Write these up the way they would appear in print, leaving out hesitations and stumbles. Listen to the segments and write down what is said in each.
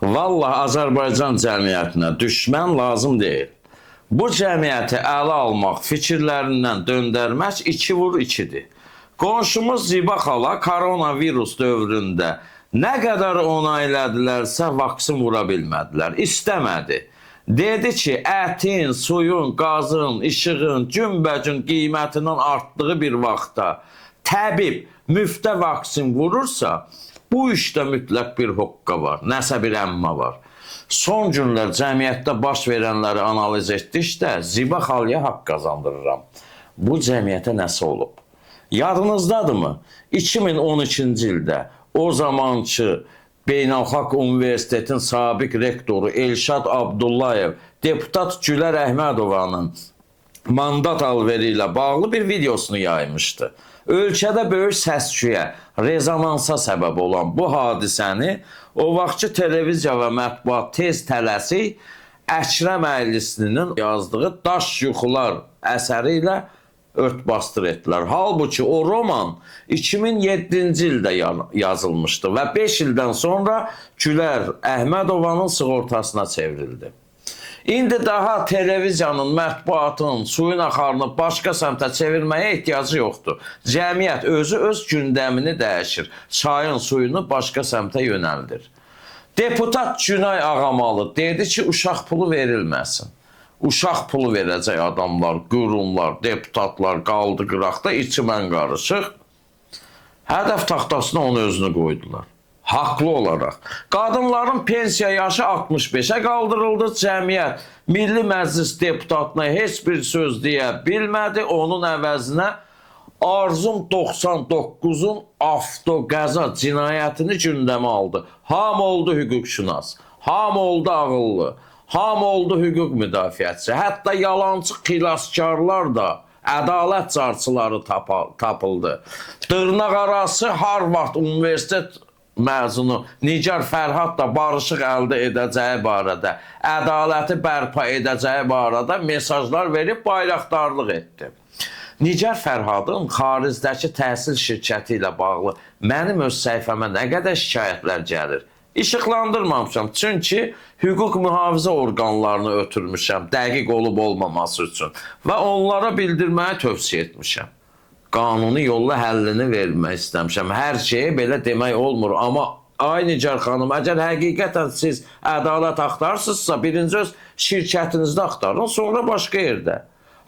Vallahi Azərbaycan cəmiyyətinə düşmən lazım deyil. Bu cəmiyyəti ələ almaq, fikirlərindən döndərmək 2 vur 2-dir. Qonşumuz Ziba xala koronavirus dövründə nə qədər ona elədilərsə vaksin vura bilmədilər, istəmədi. Dedi ki, ətin, suyun, qazın, işığın cümbəcün qiymətinin artdığı bir vaxtda təbib müftə vaksin vurursa, bu işdə mütləq bir hoqqa var, nəsə bir əmma var. Son günlər cəmiyyətdə baş verənləri analiz etdikdə Ziba xalıya haqq qazandırıram. Bu cəmiyyətə nəsə olub? Yadınızdadırmı? 2012-ci ildə o zamanki Beynəlxalq Universitetin sabiq rektoru Elşad Abdullayev deputat Gülər Əhmədovanın mandat alveri ilə bağlı bir videosunu yaymışdı. Ölkədə böyük səs-küyə, rezonansa səbəb olan bu hadisəni o vaxtki televiziya və mətbuat tez tələsik Əkrəm Əylisinin yazdığı Daş Yuxular əsəri ilə ört-bastır etdilər. Halbuki o roman 2007-ci ildə yazılmışdı və 5 ildən sonra Gülər Əhmədovanın sığortasına çevrildi. İndi daha televiziyanın, mətbuatın, suyun axarını başqa səmtə çevirməyə ehtiyacı yoxdur. Cəmiyyət özü öz gündəmini dəyişir, çayın suyunu başqa səmtə yönəldir. Deputat Günay Ağamalı dedi ki, uşaq pulu verilməsin. Uşaq pulu verəcək adamlar, qurumlar, deputatlar qaldı qıraqda, içimən qarışıq. Hədəf taxtasına onu özünü qoydular. Haqlı olaraq. Qadınların pensiya yaşı 65-ə qaldırıldı. Cəmiyyət Milli Məclis deputatına heç bir söz deyə bilmədi. Onun əvəzinə Arzum 99-un avtoqəza cinayətini gündəmə aldı. Ham oldu hüquqşünas, ham oldu ağıllı, ham oldu hüquq müdafiəçisi. Hətta yalancı xilaskarlar da ədalət carçıları tapıldı. Dırnaq arası Harvard Universitet məzunu Nigar Fərhad da barışıq əldə edəcəyi barədə, ədaləti bərpa edəcəyi barədə mesajlar verib bayraqdarlıq etdi. Nigar Fərhadın xaricdəki təhsil şirkəti ilə bağlı mənim öz səhifəmə nə qədər şikayətlər gəlir? İşıqlandırmamışam, çünki hüquq mühafizə orqanlarını ötürmüşəm, dəqiq olub olmaması üçün və onlara bildirməyi tövsiyə etmişəm. Qanuni yolla həllini vermək istəmişəm. Hər şeyə belə demək olmur. Amma ay Nigar xanım, əgər həqiqətən siz ədalət axtarsınızsa, birinci öz şirkətinizdə axtarın, sonra başqa yerdə.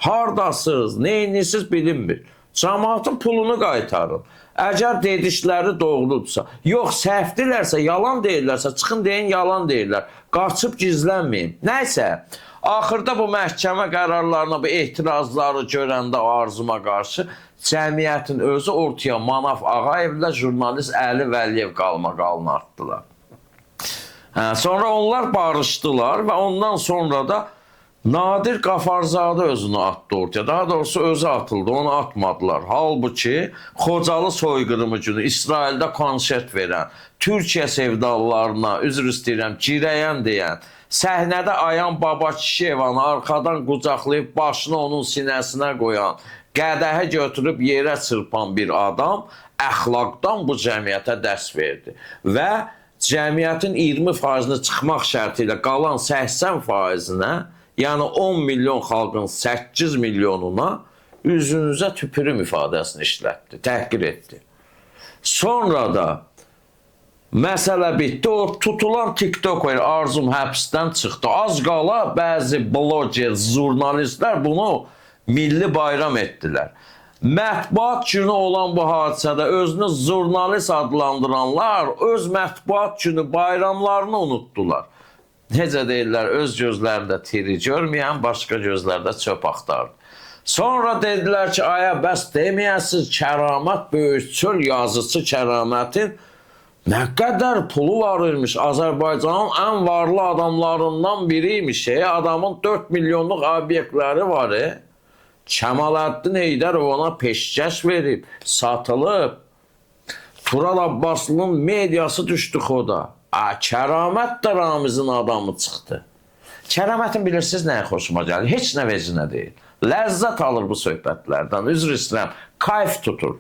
Hardasınız, neyinirsiniz bilinmir. Cəmaatın pulunu qaytarın. Əgər dedikləri doğrudursa, yox səhvdirlərsə, yalan deyirlərsə, çıxın deyin yalan deyirlər. Qaçıb gizlənməyin. Nəysə, axırda bu məhkəmə qərarlarına, bu etirazları görəndə arzuma qarşı cəmiyyətin özü ortaya Manaf Ağayevlə jurnalist Əli Vəliyev qalmaqalını atdılar. Sonra onlar barışdılar və ondan sonra da Nadir Qafarzadə özünü atdı ortaya. Daha doğrusu özü atıldı, onu atmadılar. Halbuki Xocalı soyqırımı günü İsraildə konsert verən, Türkiyə sevdalılarına, üzr istəyirəm, girəyən deyən, səhnədə Ayan Baba Kişiyevanı arxadan qucaqlayıb başını onun sinəsinə qoyan, qədəhi götürüb yerə çırpan bir adam əxlaqdan bu cəmiyyətə dərs verdi. Və cəmiyyətin 20%-ni çıxmaq şərti ilə qalan 80%-nə, yəni 10 milyon xalqın 8 milyonuna üzünüzə tüpürüm ifadəsini işlətdi, təhqir etdi. Sonra da məsələ bitdi, o tutulan TikToker Arzum həbsdən çıxdı. Az qala bəzi bloger, jurnalistlər bunu milli bayram etdilər. Mətbuat günü olan bu hadisədə özünü jurnalist adlandıranlar öz mətbuat günü bayramlarını unutdular. Necə deyirlər, öz gözlərində tiri görməyən, başqa gözlərdə çöp axtardı. Sonra dedilər ki, aya bəs deməyəsiz, kəramət böyükçül yazıcı kəramətin nə qədər pulu var imiş, Azərbaycanın ən varlı adamlarından biriymiş, adamın 4 milyonluq obyektləri var. Kəmaləddin Heydərov ona peşkəş verib, satılıb. Tural Abbaslı'nın mediası düşdü xoda. Kəramət də Ramizin adamı çıxdı. Kəramətin bilirsiniz nəyə xoşuma gəlir? Heç nə vecinə deyil. Ləzzət alır bu söhbətlərdən. Üzr istəyirəm, kayf tutur.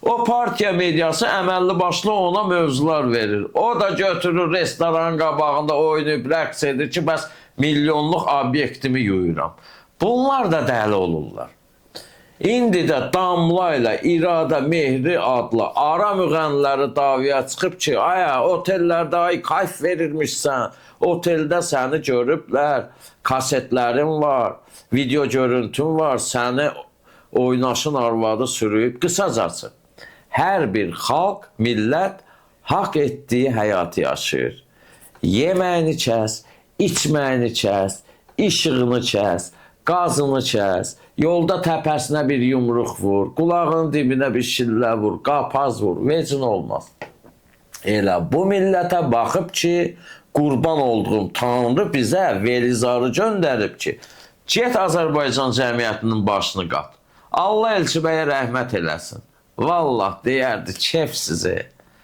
O partiya mediası əməlli başlı ona mövzular verir. O da götürür restoran qabağında oynayıb rəqs edir ki, bəs milyonluq obyektimi yuyuram. Bunlar da dəli olurlar. İndi də Damla ilə İrada Mehri adlı ara müğənniləri davaya çıxıb ki, aya otellərdə ay kayf verirmişsən, oteldə səni görüblər, kasetlərin var, video görüntün var, səni oynaşın arvadı sürüyüb. Qısacası, hər bir xalq, millət haqq etdiyi həyatı yaşayır. Yeməyini kəs, içməyini kəs, işığını kəs, qazını kəs, yolda təpəsinə bir yumruq vur, qulağının dibinə bir şillə vur, qapaz vur, vecin olmaz. Elə bu millətə baxıb ki, qurban olduğum Tanrı bizə velizarı göndərib ki, get Azərbaycan cəmiyyətinin başını qat. Allah Elçibəyə rəhmət eləsin. Vallah deyərdi, kef sizi.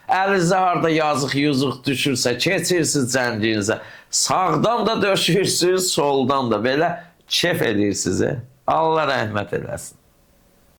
Əlinizə harda yazıq-yuzuq düşürsə, keçirsiniz cəngiyinizə. Sağdan da döşürsünüz, soldan da. Belə kef edir sizi. Allah rəhmət eləsin.